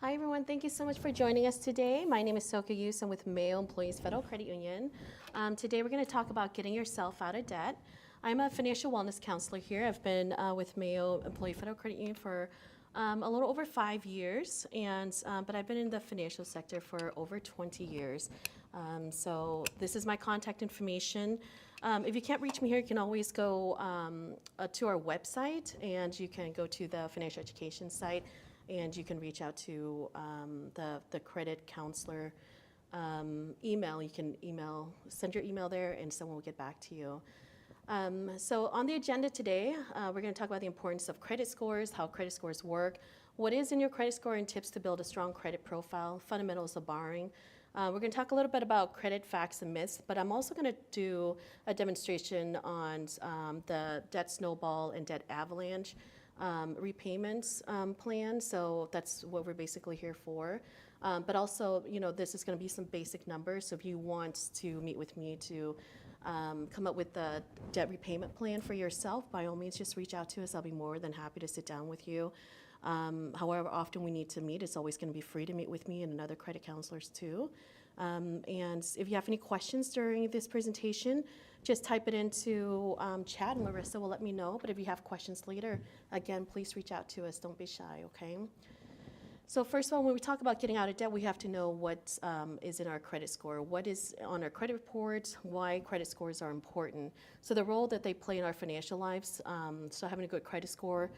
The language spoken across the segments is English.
Hi everyone, thank you so much for joining us today. My name is Sokha Yous. I'm with Mayo Employees Federal Credit Union. Today we're going to talk about getting yourself out of debt. I'm a financial wellness counselor here. I've been with Mayo Employee Federal Credit Union for a little over 5 years, but I've been in the financial sector for over 20 years. So this is my contact information. If you can't reach me here, you can always go to our website, and you can go to the financial education site, and you can reach out to the credit counselor email. You can send your email there, and someone will get back to you. So on the agenda today, we're going to talk about the importance of credit scores, how credit scores work, what is in your credit score, and tips to build a strong credit profile, fundamentals of borrowing. We're going to talk a little bit about credit facts and myths, but I'm also going to do a demonstration on the debt snowball and debt avalanche repayments plan. So that's what we're basically here for. But also, this is going to be some basic numbers. So if you want to meet with me to come up with the debt repayment plan for yourself, by all means, just reach out to us. I'll be more than happy to sit down with you. However often we need to meet, it's always going to be free to meet with me and other credit counselors too. And if you have any questions during this presentation, just type it into chat and Larissa will let me know. But if you have questions later, again, please reach out to us. Don't be shy, okay? So first of all, when we talk about getting out of debt, we have to know what is in our credit score, what is on our credit report, why credit scores are important. So the role that they play in our financial lives, so having a good credit score,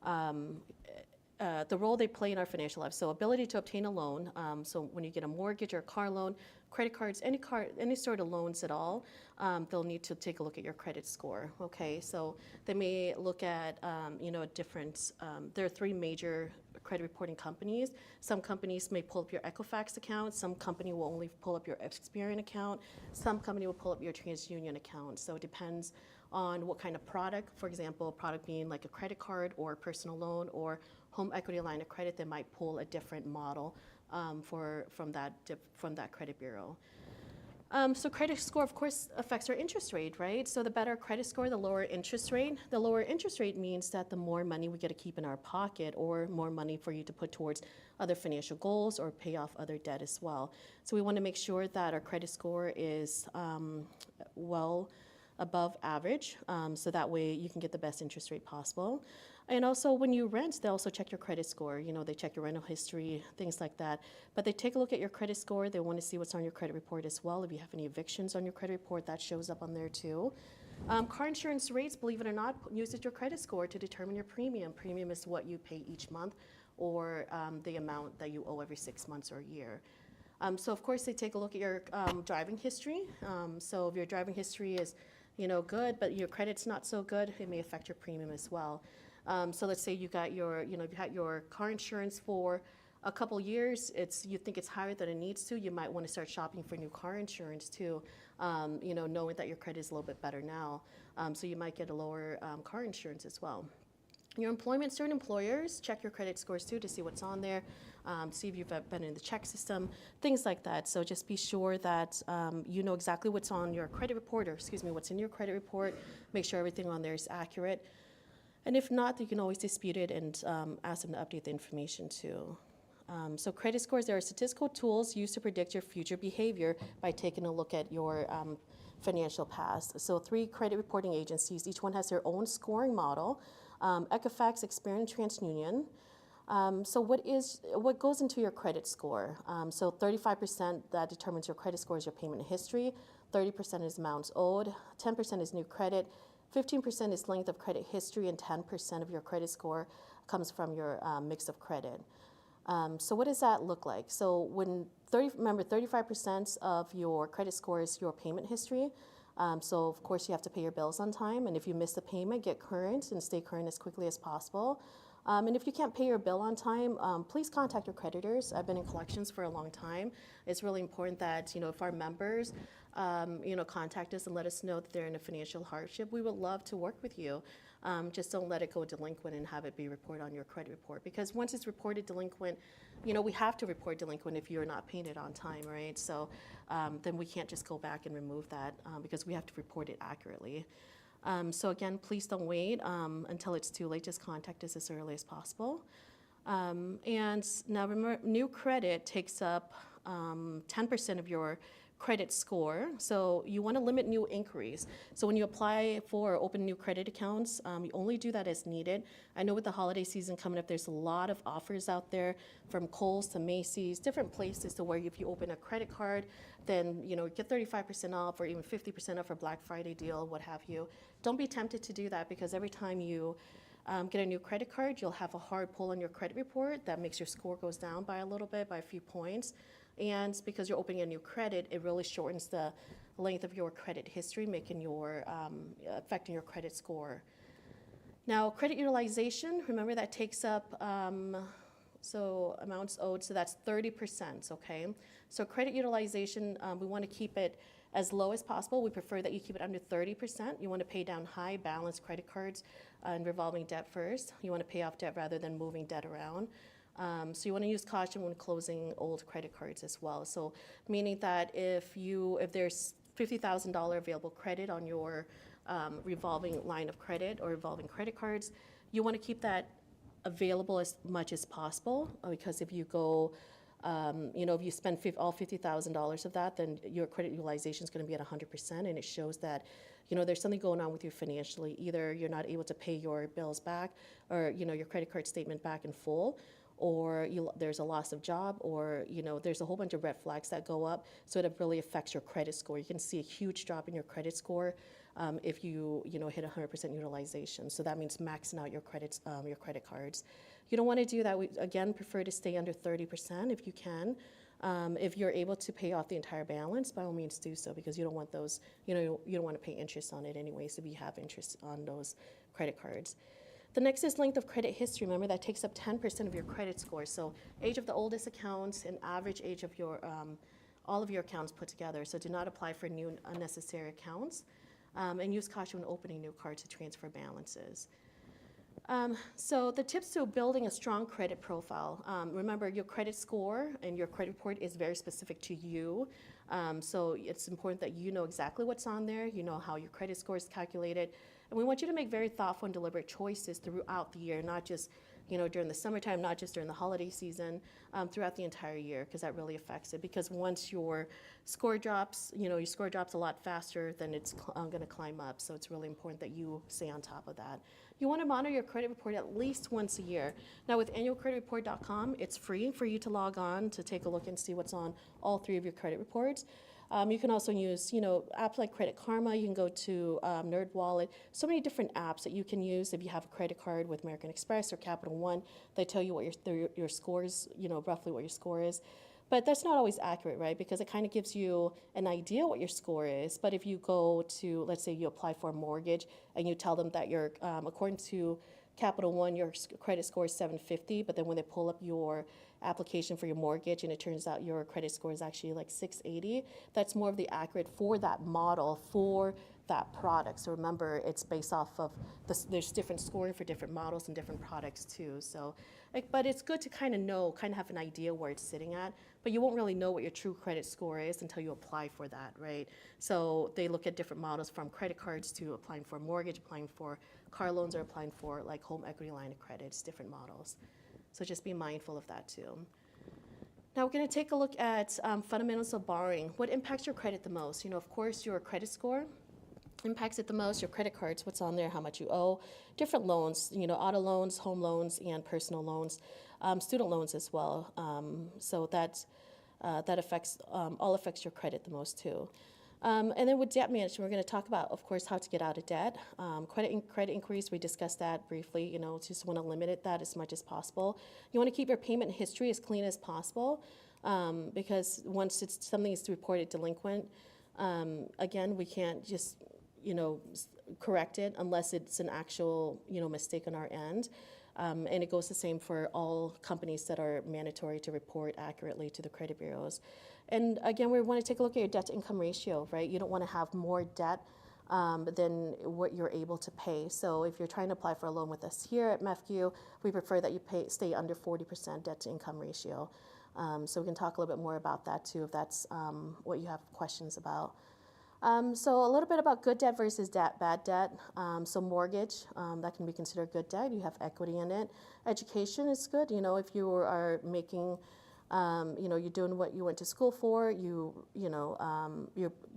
the role they play in our financial lives. So ability to obtain a loan. So when you get a mortgage or a car loan, credit cards, any sort of loans at all, they'll need to take a look at your credit score. Okay, so they may look at different. There are three major credit reporting companies. Some companies may pull up your Equifax account. Some company will only pull up your Experian account. Some company will pull up your TransUnion account. So it depends on what kind of product. For example, a product being like a credit card or a personal loan or home equity line of credit, they might pull a different model from that credit bureau. So credit score, of course, affects our interest rate, right? So the better credit score, the lower interest rate. The lower interest rate means that the more money we get to keep in our pocket, or more money for you to put towards other financial goals or pay off other debt as well. So we want to make sure that our credit score is well above average, so that way you can get the best interest rate possible. And also when you rent, they also check your credit score. They check your rental history, things like that. But they take a look at your credit score. They want to see what's on your credit report as well. If you have any evictions on your credit report, that shows up on there too. Car insurance rates, believe it or not, uses your credit score to determine your premium. Premium is what you pay each month, or the amount that you owe every 6 months or a year. So of course they take a look at your driving history. So if your driving history is good, but your credit's not so good, it may affect your premium as well. So let's say you got you've had your car insurance for a couple years, you think it's higher than it needs to, you might want to start shopping for new car insurance too, knowing that your credit is a little bit better now. So you might get a lower car insurance as well. Your employment, certain employers check your credit scores too to see what's on there, see if you've been in the check system, things like that. So just be sure that you know exactly what's on your credit report, or what's in your credit report. Make sure everything on there is accurate. And if not, you can always dispute it and ask them to update the information too. So credit scores, there are statistical tools used to predict your future behavior by taking a look at your financial past. So 3 credit reporting agencies, each one has their own scoring model. Equifax, Experian, TransUnion. So what goes into your credit score? So 35% that determines your credit score is your payment history, 30% is amounts owed, 10% is new credit, 15% is length of credit history, and 10% of your credit score comes from your mix of credit. So what does that look like? So remember 35% of your credit score is your payment history. So of course you have to pay your bills on time, and if you miss the payment, get current and stay current as quickly as possible. And if you can't pay your bill on time, please contact your creditors. I've been in collections for a long time. It's really important that if our members contact us and let us know that they're in a financial hardship, we would love to work with you. Just don't let it go delinquent and have it be reported on your credit report, because once it's reported delinquent, we have to report delinquent if you're not paying it on time, right? So then we can't just go back and remove that because we have to report it accurately. So again, please don't wait until it's too late. Just contact us as early as possible. And now remember, new credit takes up 10% of your credit score. So you want to limit new inquiries. So when you apply for or open new credit accounts, you only do that as needed. I know with the holiday season coming up, there's a lot of offers out there from Kohl's to Macy's, different places to where if you open a credit card, then get 35% off or even 50% off for Black Friday deal, what have you. Don't be tempted to do that because every time you get a new credit card, you'll have a hard pull on your credit report that makes your score goes down by a little bit, by a few points. And because you're opening a new credit, it really shortens the length of your credit history, affecting your credit score. Now, credit utilization, remember that takes up, amounts owed, so that's 30%, okay? So credit utilization, we want to keep it as low as possible. We prefer that you keep it under 30%. You want to pay down high balance credit cards and revolving debt first. You want to pay off debt rather than moving debt around. So you want to use caution when closing old credit cards as well. So meaning that if there's $50,000 available credit on your revolving line of credit or revolving credit cards, you want to keep that available as much as possible because if you go, if you spend all $50,000 of that, then your credit utilization is going to be at 100%, and it shows that there's something going on with you financially. Either you're not able to pay your bills back, or your credit card statement back in full, or there's a loss of job, or there's a whole bunch of red flags that go up, so it really affects your credit score. You can see a huge drop in your credit score if you hit 100% utilization. So that means maxing out your credit cards. You don't want to do that. We again prefer to stay under 30% if you can. If you're able to pay off the entire balance, by all means do so, because you don't want those. You don't want to pay interest on it anyways if you have interest on those credit cards. The next is length of credit history. Remember, that takes up 10% of your credit score. So age of the oldest accounts and average age of your all of your accounts put together. So do not apply for new unnecessary accounts, and use caution when opening new cards to transfer balances. So the tips to building a strong credit profile. Remember, your credit score and your credit report is very specific to you. So it's important that you know exactly what's on there, you know how your credit score is calculated. And we want you to make very thoughtful and deliberate choices throughout the year, not just during the summertime, not just during the holiday season, throughout the entire year, because that really affects it. Because once your score drops, your score drops a lot faster, then it's going to climb up. So it's really important that you stay on top of that. You want to monitor your credit report at least once a year. Now with annualcreditreport.com, it's free for you to log on to take a look and see what's on all 3 of your credit reports. You can also use, apps like Credit Karma. You can go to NerdWallet. So many different apps that you can use if you have a credit card with American Express or Capital One. They tell you what your score is, roughly what your score is. But that's not always accurate, right? Because it kind of gives you an idea what your score is. But if you go to, let's say you apply for a mortgage and you tell them that you're, according to Capital One, your credit score is 750, but then when they pull up your application for your mortgage and it turns out your credit score is actually like 680, that's more of the accurate for that model, for that product. So remember, it's based off of there's different scoring for different models and different products too. So, but it's good to kind of have an idea where it's sitting at, but you won't really know what your true credit score is until you apply for that, right? So they look at different models, from credit cards to applying for a mortgage, applying for car loans, or applying for like home equity line of credits, different models. So just be mindful of that too. Now we're going to take a look at fundamentals of borrowing. What impacts your credit the most? Of course, your credit score impacts it the most. Your credit cards, what's on there, how much you owe, different loans, auto loans, home loans, and personal loans, student loans as well. So that affects all affects your credit the most too. And then with debt management, we're going to talk about, of course, how to get out of debt. Credit inquiries, we discussed that briefly. Just want to limit that as much as possible. You want to keep your payment history as clean as possible, because once something is reported delinquent, again, we can't just correct it unless it's an actual mistake on our end. And it goes the same for all companies that are mandatory to report accurately to the credit bureaus. And again, we want to take a look at your debt to income ratio, right? You don't want to have more debt than what you're able to pay. So if you're trying to apply for a loan with us here at MEFCU, we prefer that you stay under 40% debt to income ratio. So we can talk a little bit more about that too, if that's what you have questions about. So a little bit about good debt versus bad debt. So mortgage, that can be considered good debt. You have equity in it. Education is good. You know, if you are making, you know, you're doing what you went to school for, you're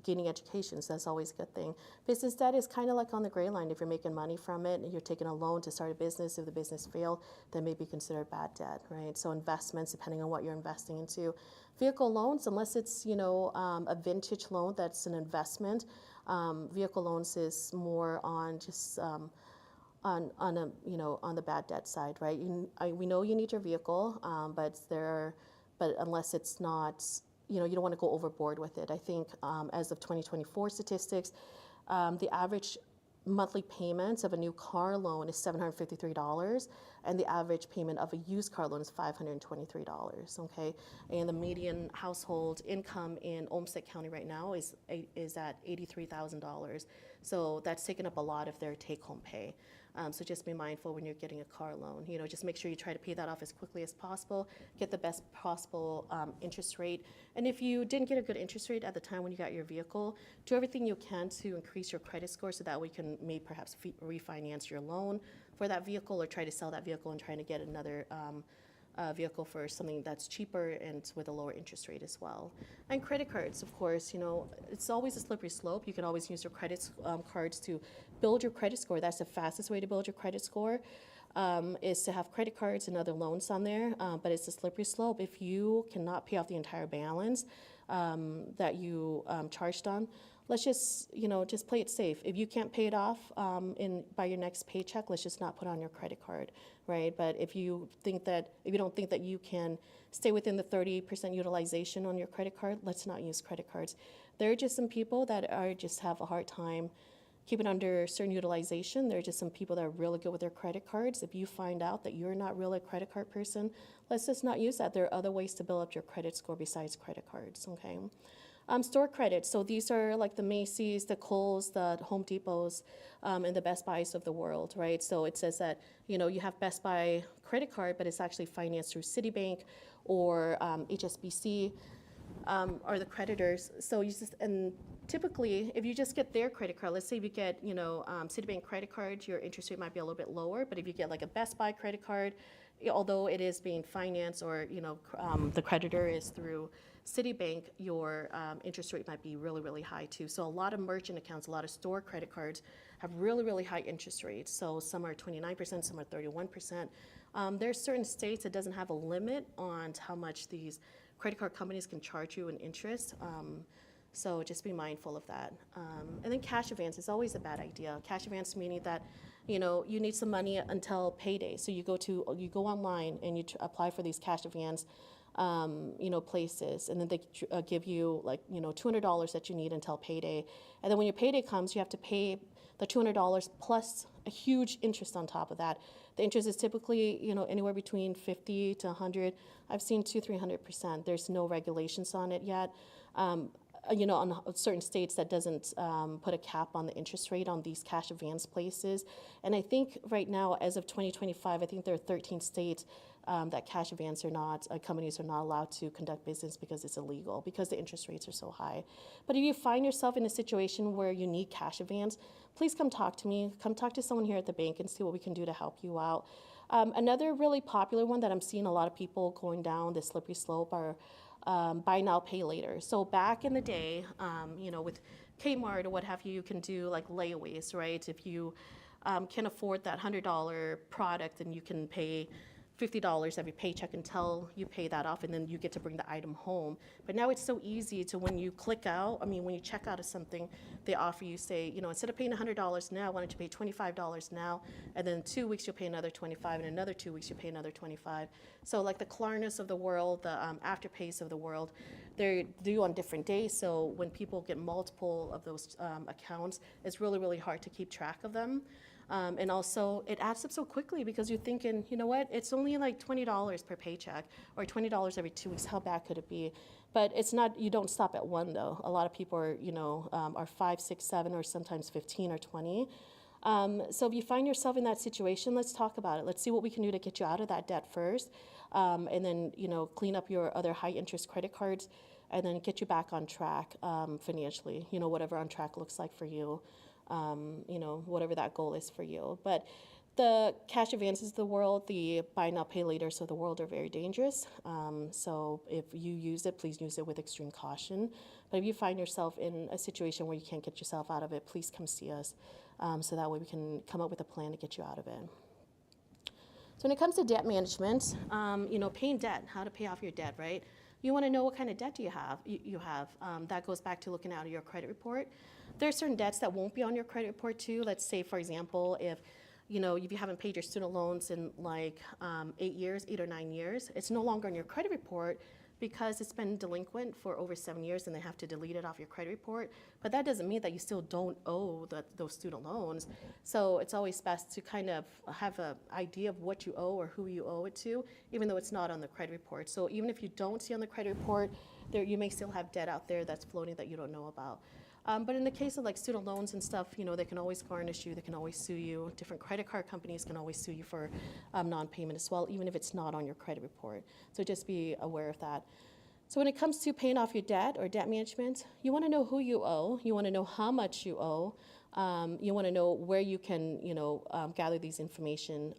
gaining education, so that's always a good thing. Business debt is kind of like on the gray line. If you're making money from it, and you're taking a loan to start a business, if the business failed, then may be considered bad debt, right? So investments, depending on what you're investing into. Vehicle loans, unless it's, a vintage loan that's an investment, vehicle loans is more on just on the bad debt side, right? We know you need your vehicle, but unless it's not, you don't want to go overboard with it. I think as of 2024 statistics, the average monthly payments of a new car loan is $753, and the average payment of a used car loan is $523. Okay, and the median household income in Olmsted County right now is at $83,000. So that's taken up a lot of their take-home pay. So just be mindful when you're getting a car loan. Just make sure you try to pay that off as quickly as possible, get the best possible interest rate. And if you didn't get a good interest rate at the time when you got your vehicle, do everything you can to increase your credit score so that we can perhaps refinance your loan for that vehicle, or try to sell that vehicle and trying to get another vehicle for something that's cheaper and with a lower interest rate as well. And credit cards, of course, it's always a slippery slope. You can always use your credit cards to build your credit score. That's the fastest way to build your credit score, is to have credit cards and other loans on there. But it's a slippery slope. If you cannot pay off the entire balance that you charged on, let's just play it safe. If you can't pay it off by your next paycheck, let's just not put on your credit card, right? But if you don't think that you can stay within the 30% utilization on your credit card, let's not use credit cards. There are just some people that just have a hard time keeping under certain utilization. There are just some people that are really good with their credit cards. If you find out that you're not really a credit card person, let's just not use that. There are other ways to build up your credit score besides credit cards, okay? Store credit. So these are like the Macy's, the Kohl's, the Home Depots, and the Best Buys of the world, right? So it says that, you have Best Buy credit card, but it's actually financed through Citibank or HSBC, are the creditors. So and typically, if you just get their credit card, let's say if you get, Citibank credit card, your interest rate might be a little bit lower. But if you get like a Best Buy credit card, although it is being financed or, the creditor is through Citibank, your interest rate might be really, really high too. So a lot of merchant accounts, a lot of store credit cards have really, really high interest rates. So some are 29%, some are 31%. There's certain states that doesn't have a limit on how much these credit card companies can charge you in interest. So just be mindful of that. And then cash advance is always a bad idea. Cash advance meaning that, you need some money until payday. So you go online and you apply for these cash advance places, and then they give you like, $200 that you need until payday. And then when your payday comes, you have to pay the $200 plus a huge interest on top of that. The interest is typically, anywhere between 50 to 100. I've seen 200-300%. There's no regulations on it yet. On certain states that doesn't put a cap on the interest rate on these cash advance places. And I think right now, as of 2025, I think there are 13 states that cash advance companies are not allowed to conduct business because it's illegal, because the interest rates are so high. But if you find yourself in a situation where you need cash advance, please come talk to me. Come talk to someone here at the bank and see what we can do to help you out. Another really popular one that I'm seeing a lot of people going down the slippery slope are buy now, pay later. So back in the day, with Kmart or what have you, you can do like layaways, right? If you can afford that $100 product, then you can pay $50 every paycheck until you pay that off, and then you get to bring the item home. But now it's so easy to, when you when you check out of something, they offer you, say, instead of paying $100 now, why don't you pay $25 now, and then 2 weeks you'll pay another $25, and another 2 weeks you pay another $25. So like the Klarnas of the world, the Afterpays of the world, they're due on different days. So when people get multiple of those accounts, it's really, really hard to keep track of them. And also, it adds up so quickly because you're thinking, you know what, it's only like $20 per paycheck or $20 every 2 weeks. How bad could it be? But it's not, you don't stop at one though. A lot of people are, are 5, 6, 7, or sometimes 15 or 20. So if you find yourself in that situation, let's talk about it. Let's see what we can do to get you out of that debt first. And then, clean up your other high interest credit cards. and then get you back on track financially, whatever on track looks like for you, whatever that goal is for you. But the cash advances of the world, the buy now, pay later of the world are very dangerous. So if you use it, please use it with extreme caution. But if you find yourself in a situation where you can't get yourself out of it, please come see us so that way we can come up with a plan to get you out of it. So when it comes to debt management, paying debt, how to pay off your debt, right? You want to know what kind of debt do you have. That goes back to looking at your credit report. There are certain debts that won't be on your credit report too. Let's say, for example, if you haven't paid your student loans in like 8 or 9 years, it's no longer on your credit report because it's been delinquent for over 7 years and they have to delete it off your credit report. But that doesn't mean that you still don't owe those student loans. So it's always best to kind of have an idea of what you owe or who you owe it to, even though it's not on the credit report. So even if you don't see on the credit report, you may still have debt out there that's floating that you don't know about. But in the case of like student loans and stuff, they can always garnish you, they can always sue you. Different credit card companies can always sue you for non-payment as well, even if it's not on your credit report. So just be aware of that. So when it comes to paying off your debt or debt management, you want to know who you owe, you want to know how much you owe, you want to know where you can, gather these information.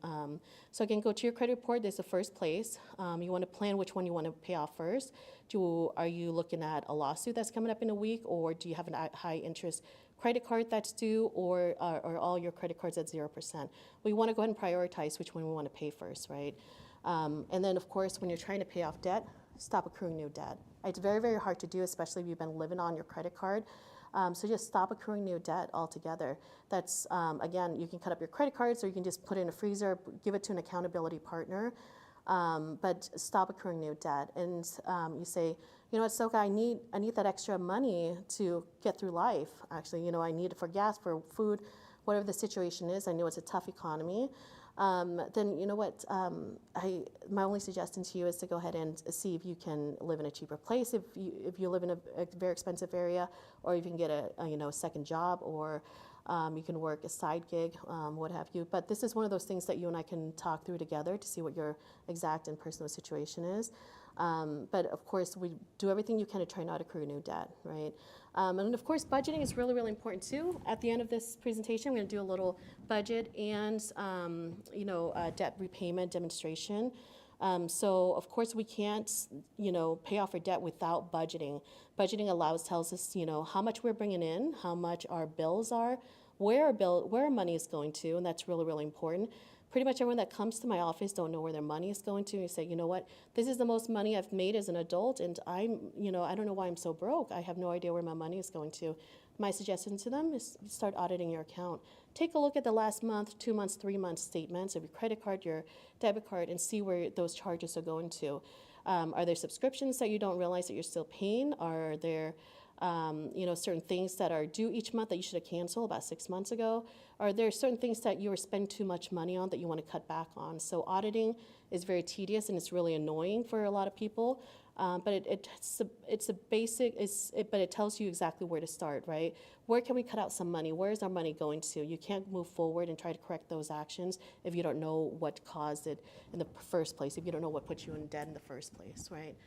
So again, go to your credit report. There's the first place. You want to plan which one you want to pay off first. Are you looking at a lawsuit that's coming up in a week, or do you have a high interest credit card that's due, or are all your credit cards at 0%? We want to go ahead and prioritize which one we want to pay first, right? And then, of course, when you're trying to pay off debt, stop accruing new debt. It's very, very hard to do, especially if you've been living on your credit card. So just stop accruing new debt altogether. That's, again, you can cut up your credit cards or you can just put it in a freezer, give it to an accountability partner, but stop accruing new debt. And you say, Sokha, I need that extra money to get through life. Actually, I need it for gas, for food, whatever the situation is. I know it's a tough economy. Then you know what, my only suggestion to you is to go ahead and see if you can live in a cheaper place, if you live in a very expensive area, or if you can get a second job, or you can work a side gig, what have you. But this is one of those things that you and I can talk through together to see what your exact and personal situation is. But of course, we do everything you can to try not to accrue new debt, right? And of course, budgeting is really, really important too. At the end of this presentation, I'm going to do a little budget and debt repayment demonstration. So of course, we can't pay off our debt without budgeting. Budgeting tells us how much we're bringing in, how much our bills are, where our money is going to, and that's really, really important. Pretty much everyone that comes to my office don't know where their money is going to. You say, you know what, this is the most money I've made as an adult, and I don't know why I'm so broke. I have no idea where my money is going to. My suggestion to them is start auditing your account. Take a look at the last month, 2 months, 3 months statements of your credit card, your debit card, and see where those charges are going to. Are there subscriptions that you don't realize that you're still paying? Are there certain things that are due each month that you should have canceled about 6 months ago? Are there certain things that you were spending too much money on that you want to cut back on? So auditing is very tedious and it's really annoying for a lot of people. But it's a basic, but it tells you exactly where to start, right? Where can we cut out some money? Where is our money going to? You can't move forward and try to correct those actions if you don't know what caused it in the first place, if you don't know what put you in debt in the first place, right?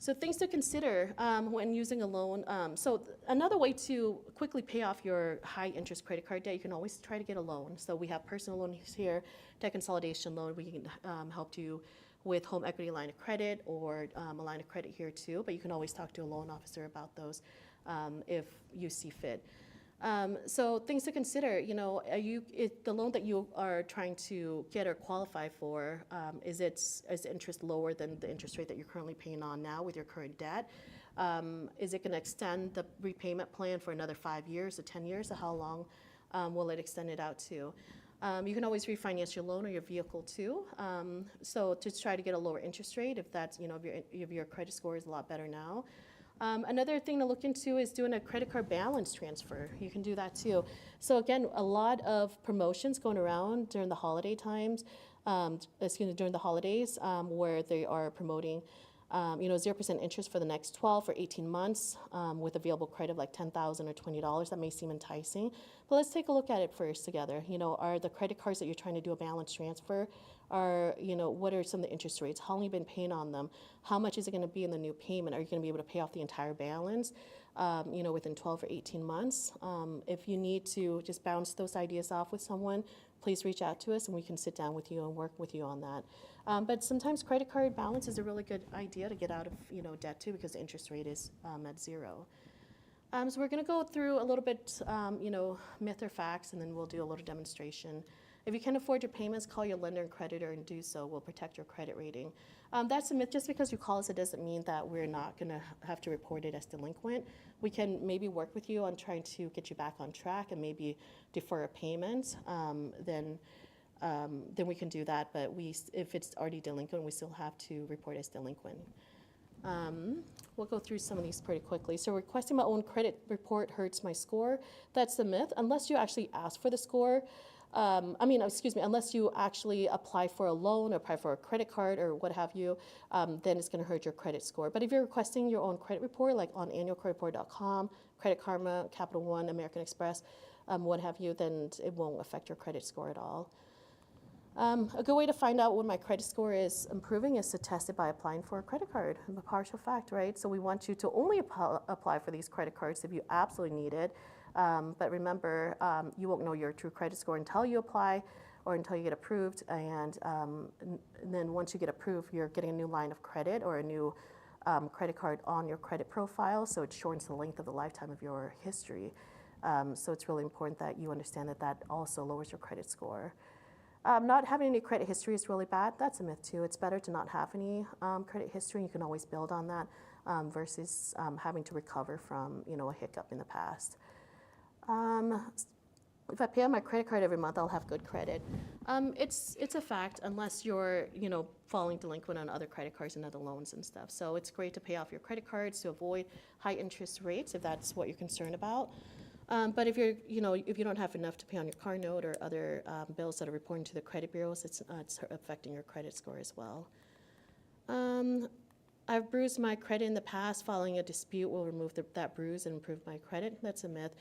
So things to consider when using a loan. So another way to quickly pay off your high interest credit card debt, you can always try to get a loan. So we have personal loans here, debt consolidation loan. We can help you with home equity line of credit or a line of credit here too, but you can always talk to a loan officer about those if you see fit. So things to consider, the loan that you are trying to get or qualify for, is interest lower than the interest rate that you're currently paying on now with your current debt? Is it going to extend the repayment plan for another 5 years or 10 years? Or how long will it extend it out to? You can always refinance your loan or your vehicle too. So to try to get a lower interest rate, if that's, if your credit score is a lot better now. Another thing to look into is doing a credit card balance transfer. You can do that too. So again, a lot of promotions going around during the holiday times, during the holidays, where they are promoting 0% interest for the next 12 or 18 months with available credit of like $10,000 or $20. That may seem enticing, but let's take a look at it first together. Are the credit cards that you're trying to do a balance transfer, are, what are some of the interest rates? How long have you been paying on them? How much is it going to be in the new payment? Are you going to be able to pay off the entire balance, within 12 or 18 months? If you need to just bounce those ideas off with someone, please reach out to us and we can sit down with you and work with you on that. But sometimes credit card balance is a really good idea to get out of, debt too, because the interest rate is at zero. So we're going to go through a little bit, myth or facts, and then we'll do a little demonstration. If you can afford your payments, call your lender and creditor and do so. We'll protect your credit rating. That's a myth. Just because you call us, it doesn't mean that we're not going to have to report it as delinquent. We can maybe work with you on trying to get you back on track and maybe defer a payment. Then we can do that. But if it's already delinquent, we still have to report as delinquent. We'll go through some of these pretty quickly. So requesting my own credit report hurts my score. That's the myth. Unless you actually ask for the score, unless you actually apply for a loan or apply for a credit card or what have you, then it's going to hurt your credit score. But if you're requesting your own credit report, like on annualcreditreport.com, Credit Karma, Capital One, American Express, what have you, then it won't affect your credit score at all. A good way to find out when my credit score is improving is to test it by applying for a credit card. A partial fact, right? So we want you to only apply for these credit cards if you absolutely need it. But remember, you won't know your true credit score until you apply or until you get approved. And then once you get approved, you're getting a new line of credit or a new credit card on your credit profile. So it shortens the length of the lifetime of your history. So it's really important that you understand that that also lowers your credit score. Not having any credit history is really bad. That's a myth too. It's better to not have any credit history. You can always build on that versus having to recover from a hiccup in the past. If I pay on my credit card every month, I'll have good credit. It's a fact unless you're falling delinquent on other credit cards and other loans and stuff. So it's great to pay off your credit cards to avoid high interest rates if that's what you're concerned about. But if you don't have enough to pay on your car note or other bills that are reporting to the credit bureaus, it's affecting your credit score as well. I've bruised my credit in the past. Filing a dispute will remove that bruise and improve my credit. That's a myth.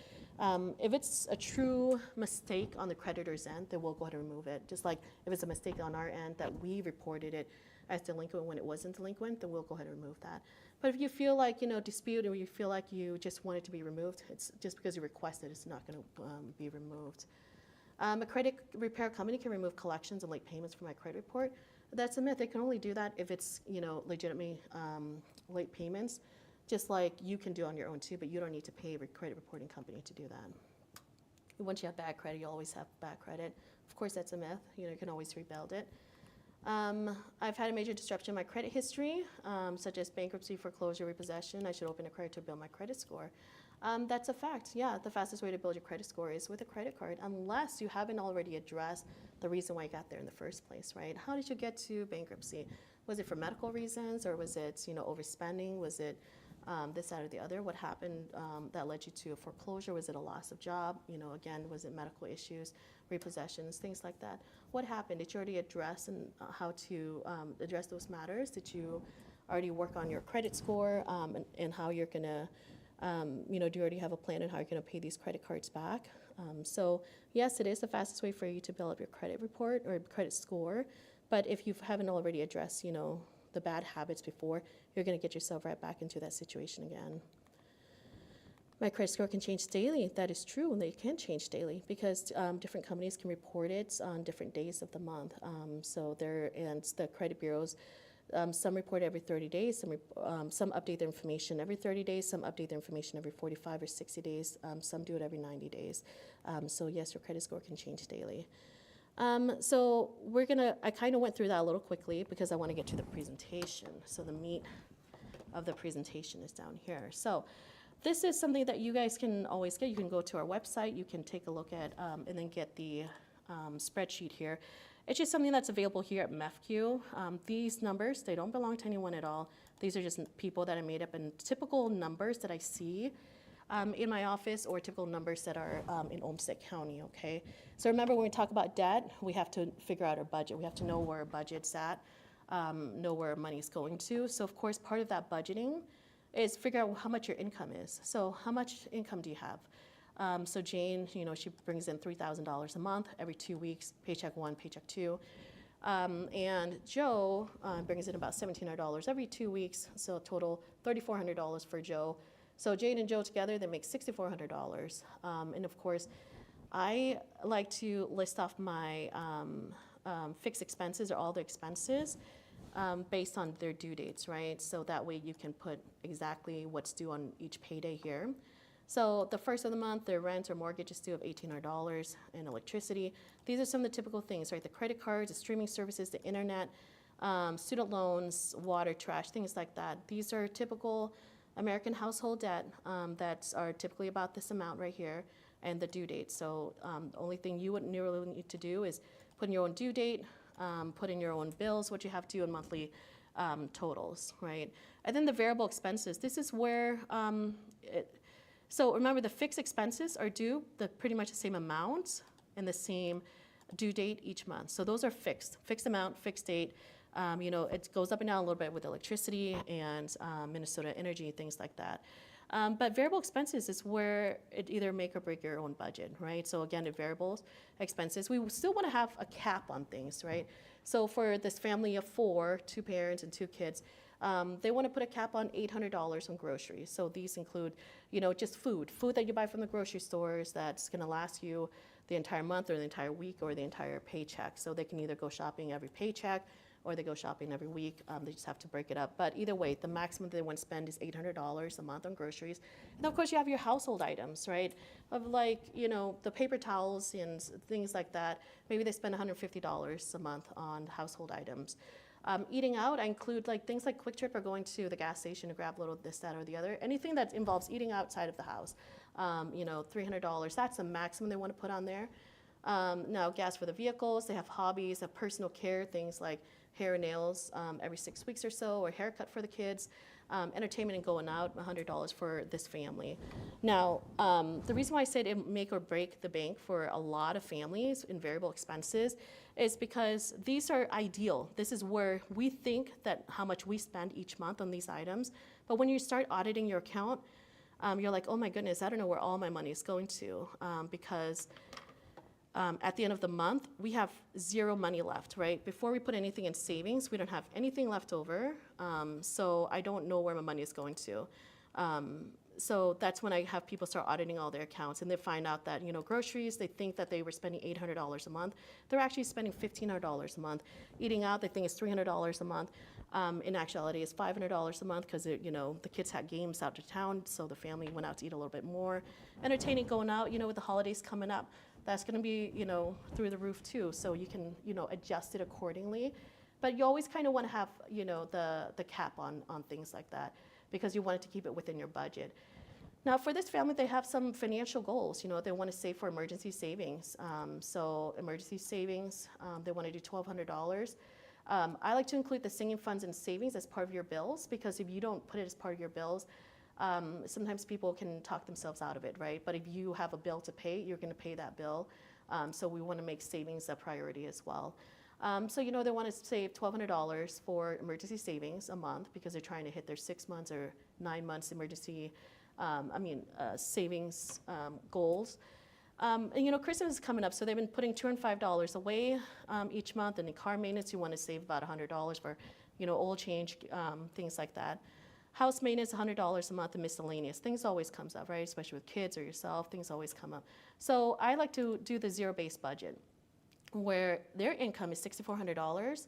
If it's a true mistake on the creditor's end, then we'll go ahead and remove it. Just like if it's a mistake on our end that we reported it as delinquent when it wasn't delinquent, then we'll go ahead and remove that. But if you feel like, dispute, or you feel like you just want it to be removed, it's just because you requested, it's not going to be removed. A credit repair company can remove collections and late payments from my credit report. That's a myth. They can only do that if it's, legitimately late payments, just like you can do on your own too, but you don't need to pay a credit reporting company to do that. Once you have bad credit, you always have bad credit. Of course, that's a myth. You can always rebuild it. I've had a major disruption in my credit history, such as bankruptcy, foreclosure, repossession. I should open a credit to build my credit score. That's a fact. Yeah, the fastest way to build your credit score is with a credit card, unless you haven't already addressed the reason why you got there in the first place, right? How did you get to bankruptcy? Was it for medical reasons, or was it, overspending? Was it this, that, or the other? What happened that led you to a foreclosure? Was it a loss of job? Again, was it medical issues, repossessions, things like that? What happened? Did you already address how to address those matters? Did you already work on your credit score and how you're gonna, do you already have a plan on how you're gonna pay these credit cards back? So yes, it is the fastest way for you to build up your credit report or credit score. But if you haven't already addressed, the bad habits before, you're going to get yourself right back into that situation again. My credit score can change daily. That is true, and they can change daily because different companies can report it on different days of the month. And the credit bureaus, some report every 30 days, some update their information every 30 days, some update their information every 45 or 60 days, some do it every 90 days. So yes, your credit score can change daily. So I kind of went through that a little quickly because I want to get to the presentation. So the meat of the presentation is down here. So this is something that you guys can always get. You can go to our website, you can take a look at, and then get the spreadsheet here. It's just something that's available here at MEFQ. These numbers, they don't belong to anyone at all. These are just people that I made up, and typical numbers that I see in my office, or typical numbers that are in Olmsted County, okay? So remember, when we talk about debt, we have to figure out our budget. We have to know where our budget's at, know where our money's going to. So of course, part of that budgeting is figure out how much your income is. So how much income do you have? So Jane, she brings in $3,000 a month, every 2 weeks, paycheck 1, paycheck 2. And Joe brings in about $1,700 every 2 weeks, so total $3,400 for Joe. So Jade and Joe together, they make $6,400. And of course, I like to list off my fixed expenses or all the expenses based on their due dates, right? So that way you can put exactly what's due on each payday here. So the first of the month, their rent or mortgage is due of $1,800 and electricity. These are some of the typical things, right? The credit cards, the streaming services, the internet, student loans, water, trash, things like that. These are typical American household debt that are typically about this amount right here and the due date. So the only thing you wouldn't really need to do is put in your own due date, put in your own bills, what you have due, and monthly totals, right? And then the variable expenses. This is where so remember, the fixed expenses are due pretty much the same amount and the same due date each month. So those are fixed amount, fixed date. It goes up and down a little bit with electricity and Minnesota Energy, things like that. But variable expenses is where it either make or break your own budget, right? So again, the variable expenses, we still want to have a cap on things, right? So for this family of four, 2 parents and 2 kids, they want to put a cap on $800 on groceries. So these include, just food that you buy from the grocery stores that's going to last you the entire month or the entire week or the entire paycheck. So they can either go shopping every paycheck or they go shopping every week. They just have to break it up. But either way, the maximum they want to spend is $800 a month on groceries. And of course, you have your household items, right? Of like, the paper towels and things like that. Maybe they spend $150 a month on household items. Eating out, I include things like Quick Trip or going to the gas station to grab a little this, that, or the other. Anything that involves eating outside of the house, $300. That's the maximum they want to put on there. Now, gas for the vehicles. They have hobbies, have personal care, things like hair and nails every 6 weeks or so, or haircut for the kids. Entertainment and going out, $100 for this family. Now, the reason why I said it make or break the bank for a lot of families in variable expenses is because these are ideal. This is where we think that how much we spend each month on these items. But when you start auditing your account, you're like, oh my goodness, I don't know where all my money is going to because at the end of the month, we have zero money left, right? Before we put anything in savings, we don't have anything left over. So I don't know where my money is going to. So that's when I have people start auditing all their accounts and they find out that, groceries, they think that they were spending $800 a month. They're actually spending $1,500 a month. Eating out, they think it's $300 a month. In actuality, it's $500 a month because, the kids had games out of town, so the family went out to eat a little bit more. Entertaining, going out, with the holidays coming up, that's going to be, through the roof too. So you can, adjust it accordingly. But you always kind of want to have, the cap on things like that because you want it to keep it within your budget. Now, for this family, they have some financial goals. They want to save for emergency savings. So emergency savings, they want to do $1,200. I like to include the singing funds and savings as part of your bills because if you don't put it as part of your bills, sometimes people can talk themselves out of it, right? But if you have a bill to pay, you're going to pay that bill. So we want to make savings a priority as well. So, they want to save $1,200 for emergency savings a month because they're trying to hit their 6 months or 9 months emergency, savings goals. And, Christmas is coming up, so they've been putting $205 away each month. And in car maintenance, you want to save about $100 for, oil change, things like that. House maintenance, $100 a month, and miscellaneous. Things always comes up, right? Especially with kids or yourself, things always come up. So I like to do the zero-based budget, where their income is $6,400,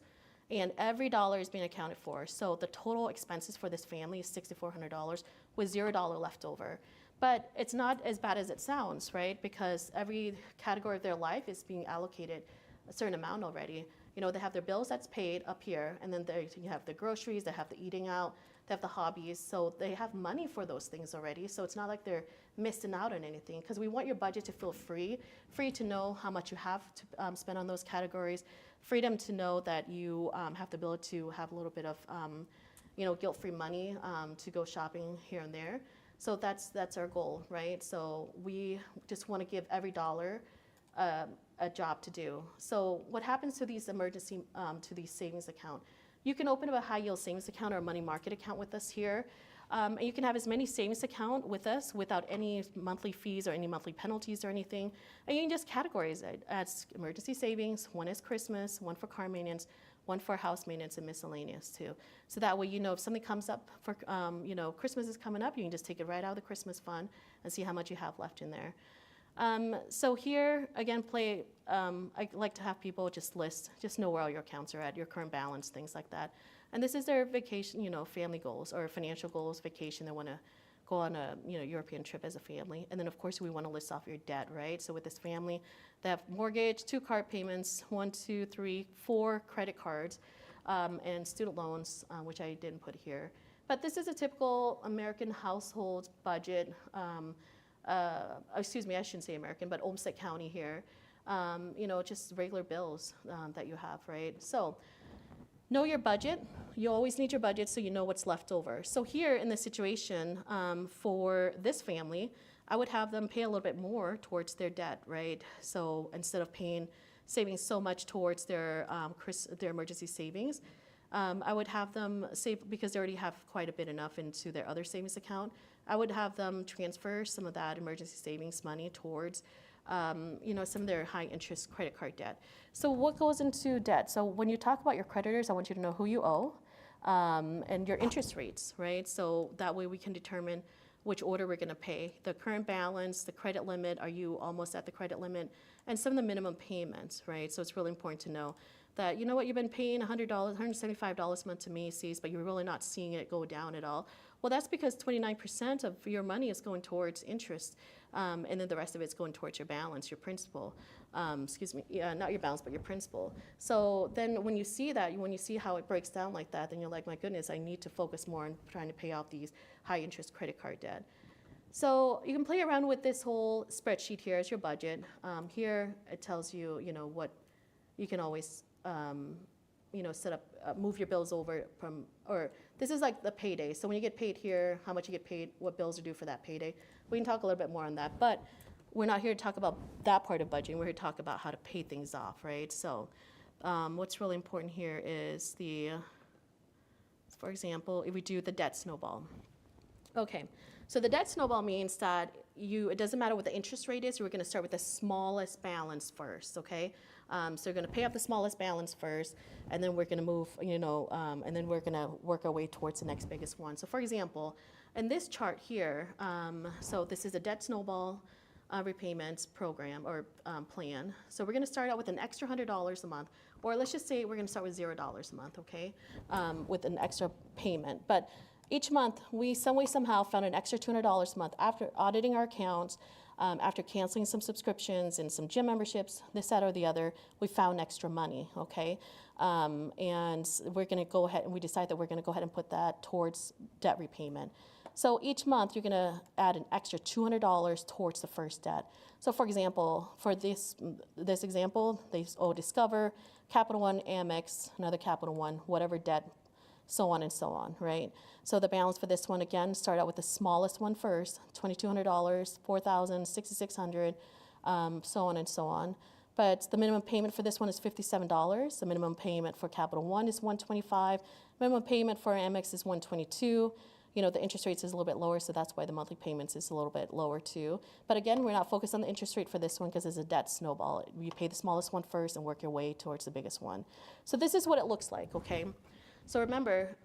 and every dollar is being accounted for. So the total expenses for this family is $6,400 with $0 left over. But it's not as bad as it sounds, right? Because every category of their life is being allocated a certain amount already. They have their bills that's paid up here, and then you have the groceries, they have the eating out, they have the hobbies, so they have money for those things already. So it's not like they're missing out on anything, because we want your budget to feel free to know how much you have to spend on those categories, freedom to know that you have the ability to have a little bit of guilt-free money to go shopping here and there. So that's our goal, right? So we just want to give every dollar a job to do. So what happens to these to these savings account? You can open up a high yield savings account or a money market account with us here. And you can have as many savings account with us without any monthly fees or any monthly penalties or anything. And you can just categorize it as emergency savings. One is Christmas, one for car maintenance, one for house maintenance, and miscellaneous too. So that way, you know, if something comes up for, you know, Christmas is coming up, you can just take it right out of the Christmas fund and see how much you have left in there. So here, again, I like to have people just know where all your accounts are at, your current balance, things like that. And this is their vacation, you know, family goals or financial goals, vacation. They want to go on a, you know, European trip as a family. And then, of course, we want to list off your debt, right? So with this family, they have mortgage, 2 card payments, 1, 2, 3, 4 credit cards, and student loans, which I didn't put here. But this is a typical American household budget. Excuse me, I shouldn't say American, but Olmsted County here. You know, just regular bills that you have, right? So know your budget. You always need your budget so you know what's left over. So here in this situation, for this family, I would have them pay a little bit more towards their debt, right? So instead of saving so much towards their emergency savings, I would have them save, because they already have quite a bit enough into their other savings account. I would have them transfer some of that emergency savings money towards you know, some of their high interest credit card debt. So what goes into debt? So when you talk about your creditors, I want you to know who you owe and your interest rates, right? So that way we can determine which order we're going to pay. The current balance, the credit limit, are you almost at the credit limit? And some of the minimum payments, right? So it's really important to know that, you know what, you've been paying $100, $175 a month to Macy's, but you're really not seeing it go down at all. Well, that's because 29% of your money is going towards interest, and then the rest of it's going towards your balance, your principal. Excuse me, not your balance, but your principal. So then when you see that, when you see how it breaks down like that, then you're like, my goodness, I need to focus more on trying to pay off these high interest credit card debt. So you can play around with this whole spreadsheet here as your budget. Here it tells you, you know, what you can always you know, set up, move your bills over from, or this is like the payday. So when you get paid here, how much you get paid, what bills are due for that payday. We can talk a little bit more on that, but we're not here to talk about that part of budgeting. We're here to talk about how to pay things off, right? So what's really important here is for example, if we do the debt snowball. Okay, so the debt snowball means that it doesn't matter what the interest rate is, we're gonna start with the smallest balance first, okay? So we're gonna pay off the smallest balance first, and then we're gonna move, you know, and then we're gonna work our way towards the next biggest one. So for example, in this chart here, so this is a debt snowball repayments program or plan. So we're gonna start out with an extra $100 a month, or let's just say we're gonna start with $0 a month, okay? With an extra payment. But each month, we some way, somehow found an extra $200 a month after auditing our accounts, after canceling some subscriptions and some gym memberships, this, that, or the other, we found extra money, okay? And we're gonna go ahead and we decide that we're gonna go ahead and put that towards debt repayment. So each month, you're gonna add an extra $200 towards the first debt. So for example, for this example, they owe Discover, Capital One, Amex, another Capital One, whatever debt, so on and so on, right? So the balance for this one, again, start out with the smallest one first, $2,200, $4,000, $6,600, so on and so on. But the minimum payment for this one is $57. The minimum payment for Capital One is $125. Minimum payment for Amex is $122. You know, the interest rates is a little bit lower, so that's why the monthly payments is a little bit lower too. But again, we're not focused on the interest rate for this one because it's a debt snowball. You pay the smallest one first and work your way towards the biggest one. So this is what it looks like, okay? So remember,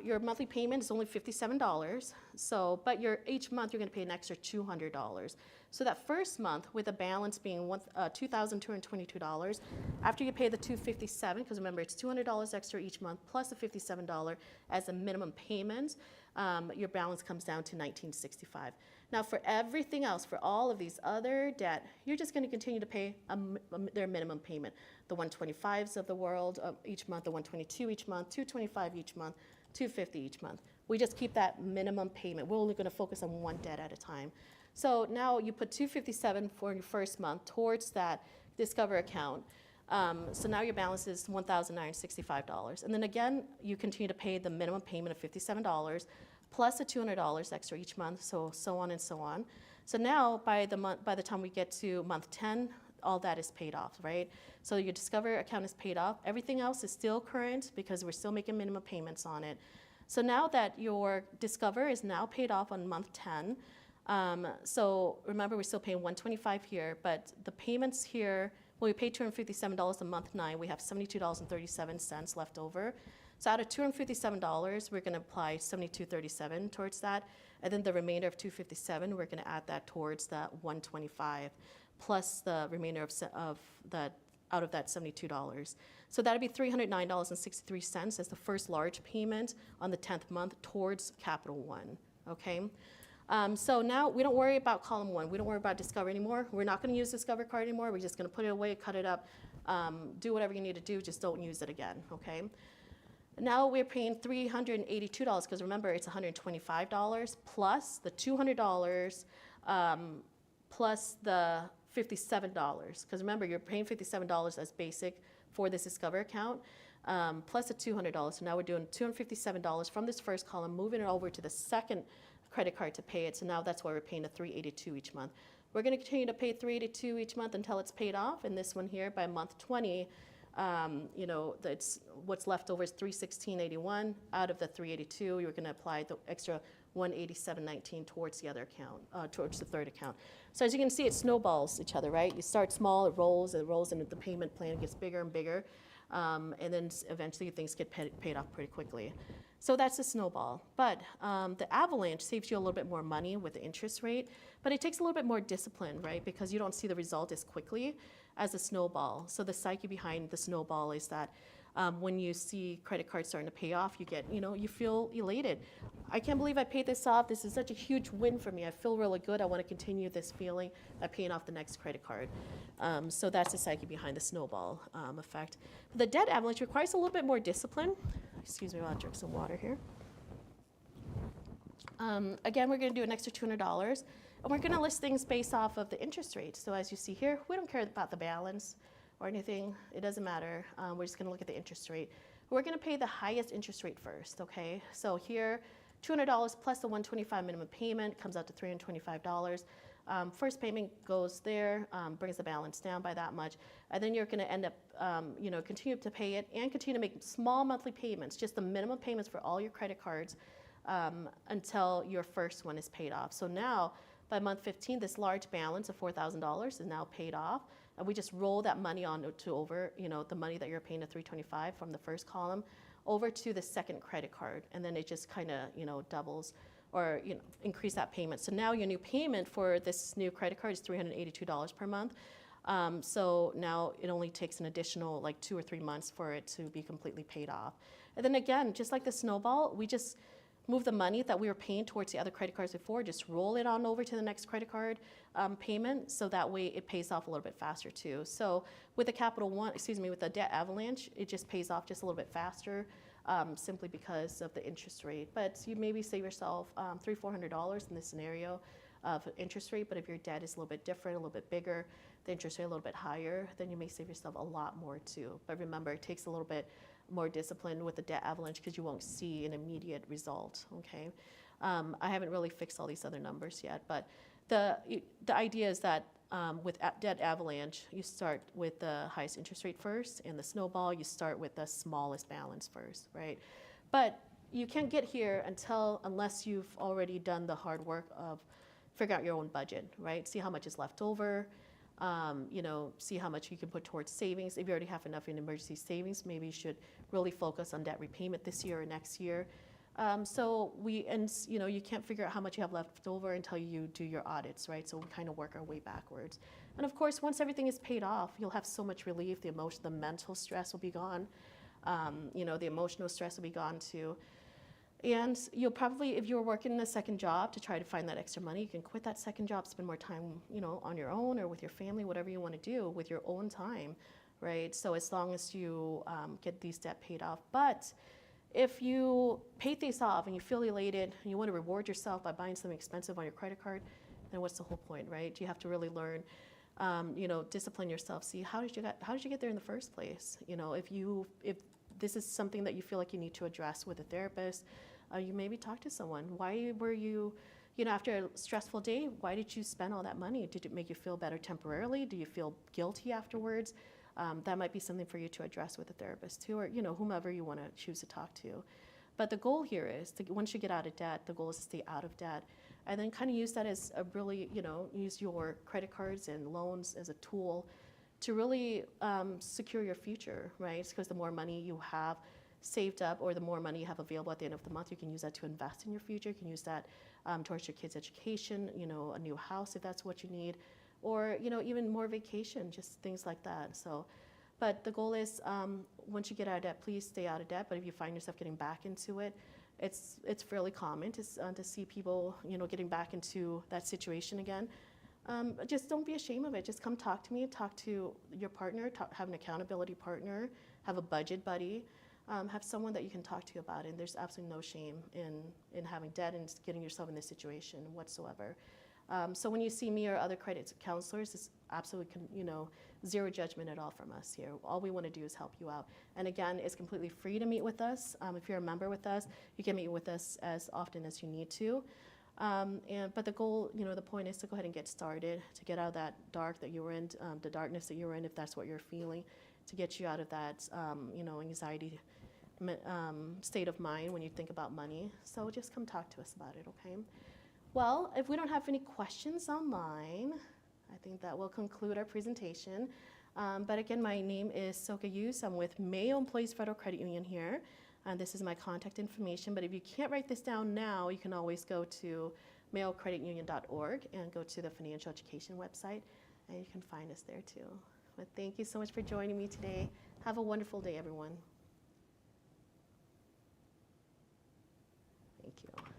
your monthly payment is only $57. So, but each month you're going to pay an extra $200. So that first month, with a balance being $2,222, after you pay the $257, because remember it's $200 extra each month plus the $57 as a minimum payment, your balance comes down to $1,965. Now for everything else, for all of these other debt, you're just going to continue to pay their minimum payment. The 125s of the world each month, the 122 each month, 225 each month, 250 each month. We just keep that minimum payment. We're only going to focus on one debt at a time. So now you put $257 for your first month towards that Discover account. So now your balance is $1,965. And then again, you continue to pay the minimum payment of $57 plus the $200 extra each month, so on and so on. So now by the time we get to month 10, all that is paid off, right? So your Discover account is paid off. Everything else is still current because we're still making minimum payments on it. So now that your Discover is now paid off on month 10, so remember we're still paying $125 here, but the payments here, when we pay $257 a month 9, we have $72.37 left over. So out of $257, we're going to apply $72.37 towards that, and then the remainder of $257, we're going to add that towards that $125, plus the remainder of that out of that $72. So that'd be $309.63 as the first large payment on the 10th month towards Capital One. Okay. So now we don't worry about column 1. We don't worry about Discover anymore. We're not going to use Discover card anymore. We're just going to put it away, cut it up, do whatever you need to do. Just don't use it again. Okay. Now we're paying $382 because remember it's $125 plus the $200 plus the $57 because remember you're paying $57 as basic for this Discover account plus the $200. So now we're doing $257 from this first column, moving it over to the second credit card to pay it. So now that's why we're paying the $382 each month. We're going to continue to pay $382 each month until it's paid off. And this one here by month 20, you know, that's what's left over is $316.81. Out of the $382, you're going to apply the extra $187.19 towards the other account, towards the third account. So as you can see, it snowballs each other, right? You start small, it rolls, and the payment plan gets bigger and bigger, and then eventually things get paid off pretty quickly. So that's a snowball. But the avalanche saves you a little bit more money with the interest rate, but it takes a little bit more discipline, right? Because you don't see the result as quickly as a snowball. So the psyche behind the snowball is that when you see credit cards starting to pay off, you get, you know, you feel elated. I can't believe I paid this off. This is such a huge win for me. I feel really good. I want to continue this feeling of paying off the next credit card. So that's the psyche behind the snowball effect. The debt avalanche requires a little bit more discipline. Excuse me while I drink some water here. Again, we're going to do an extra $200, and we're going to list things based off of the interest rate. So as you see here, we don't care about the balance or anything. It doesn't matter. We're just going to look at the interest rate. We're going to pay the highest interest rate first, okay? So here, $200 plus the $125 minimum payment comes out to $325. First payment goes there, brings the balance down by that much, and then you're going to end up, you know, continue to pay it and continue to make small monthly payments, just the minimum payments for all your credit cards until your first one is paid off. So now, by month 15, this large balance of $4,000 is now paid off, and we just roll that money on to over, you know, the money that you're paying to $325 from the first column over to the second credit card, and then it just kind of, you know, doubles or, you know, increase that payment. So now your new payment for this new credit card is $382 per month. So now it only takes an additional like 2 or 3 months for it to be completely paid off. And then again, just like the snowball, we just move the money that we were paying towards the other credit cards before, just roll it on over to the next credit card payment, so that way it pays off a little bit faster too. So with the Capital One, with the debt avalanche, it just pays off just a little bit faster, simply because of the interest rate. But you maybe save yourself $300-400 in this scenario of interest rate, but if your debt is a little bit different, a little bit bigger, the interest rate a little bit higher, then you may save yourself a lot more too. But remember, it takes a little bit more discipline with the debt avalanche because you won't see an immediate result, okay? I haven't really fixed all these other numbers yet, but the idea is that with debt avalanche, you start with the highest interest rate first, and the snowball, you start with the smallest balance first, right? But you can't get here unless you've already done the hard work of figuring out your own budget, right? See how much is left over, you know, see how much you can put towards savings. If you already have enough in emergency savings, maybe you should really focus on debt repayment this year or next year. You know, you can't figure out how much you have left over until you do your audits, right? So we kind of work our way backwards. And of course, once everything is paid off, you'll have so much relief. The mental stress will be gone. You know, the emotional stress will be gone too. And you'll probably, if you're working a second job to try to find that extra money, you can quit that second job, spend more time, you know, on your own or with your family, whatever you want to do with your own time, right? So as long as you get these debt paid off. But if you pay these off and you feel elated and you want to reward yourself by buying something expensive on your credit card, then what's the whole point, right? You have to really learn, you know, discipline yourself. See, how did you get there in the first place? You know, if this is something that you feel like you need to address with a therapist, you maybe talk to someone. Why were you, you know, after a stressful day, why did you spend all that money? Did it make you feel better temporarily? Do you feel guilty afterwards? That might be something for you to address with a therapist too, or, you know, whomever you want to choose to talk to. But the goal here is to, once you get out of debt, the goal is to stay out of debt, and then kind of use that as a really, use your credit cards and loans as a tool to really secure your future, right? Because the more money you have saved up, or the more money you have available at the end of the month, you can use that to invest in your future. You can use that towards your kids' education, a new house if that's what you need, or even more vacation, just things like that. So, but the goal is once you get out of debt, please stay out of debt. But if you find yourself getting back into it, it's fairly common to see people getting back into that situation again. Just don't be ashamed of it. Just come talk to me, talk to your partner, have an accountability partner, have a budget buddy, have someone that you can talk to about it. And there's absolutely no shame in having debt and getting yourself in this situation whatsoever. So when you see me or other credit counselors, it's absolutely, zero judgment at all from us here. All we want to do is help you out. And again, it's completely free to meet with us. If you're a member with us, you can meet with us as often as you need to. But the goal, the point is to go ahead and get started, to get out of that dark that you were in, the darkness that you were in, if that's what you're feeling, to get you out of that, anxiety state of mind when you think about money. So just come talk to us about it, okay? Well, if we don't have any questions online, I think that will conclude our presentation. But again, my name is Sokha Yous. I'm with Mayo Employees Federal Credit Union here. And this is my contact information. But if you can't write this down now, you can always go to mayocreditunion.org and go to the financial education website, and you can find us there too. But thank you so much for joining me today. Have a wonderful day, everyone. Thank you.